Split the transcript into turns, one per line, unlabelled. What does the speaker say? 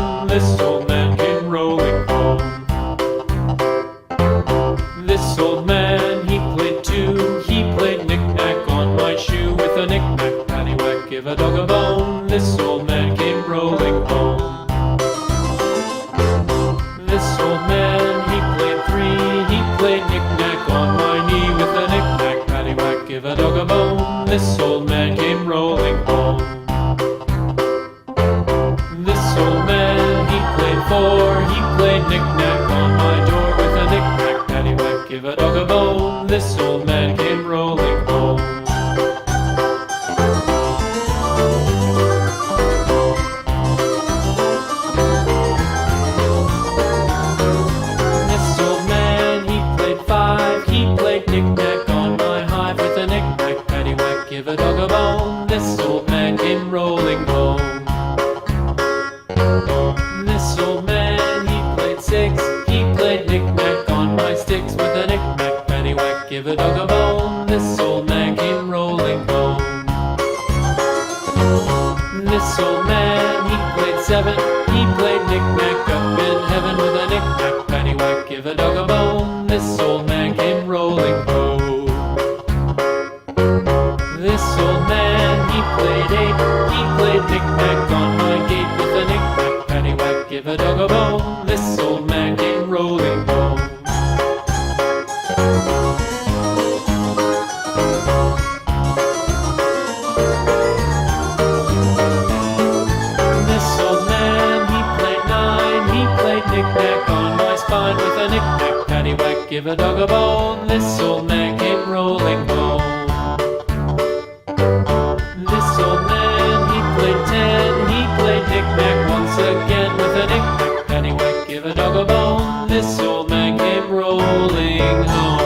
bone. This old man came rolling home. This old man, he played too. He played knick-knack on my shoe. With a knick-knack, paddywhack, give a dog a bone. This old man came rolling home. This old man, he played three. He played knick-knack on my knee. With a knick-knack, paddywhack, give a dog a bone. This old man came rolling home. This old man, he played four. He played knick-knack on my door. With a knick-knack, paddywhack, give a dog a bone. This old man came rolling home. This old man, he played five. He played knick-knack on my hive. With a knick-knack, paddywhack, give a dog a bone. This old man came rolling home. This old man, he played six. He played knick-knack on my sticks. With a knick-knack, paddywhack, give a dog a bone. This old man came rolling home. This old man, he played seven. He played knick-knack up in heaven. With a knick-knack, paddywhack, give a dog a bone. This old man came rolling home. This old man, he played eight. He played knick-knack on my gate. With a knick-knack, paddywhack, give a dog a bone. This old man came rolling home. This old man, he played nine. He played knick-knack on my spine. With a knick-knack, paddywhack, give a dog a bone. This old man came rolling home. This old man, he played ten. He played knick-knack once again. With a knick-knack, paddywhack, give a dog a bone. This old man came rolling home.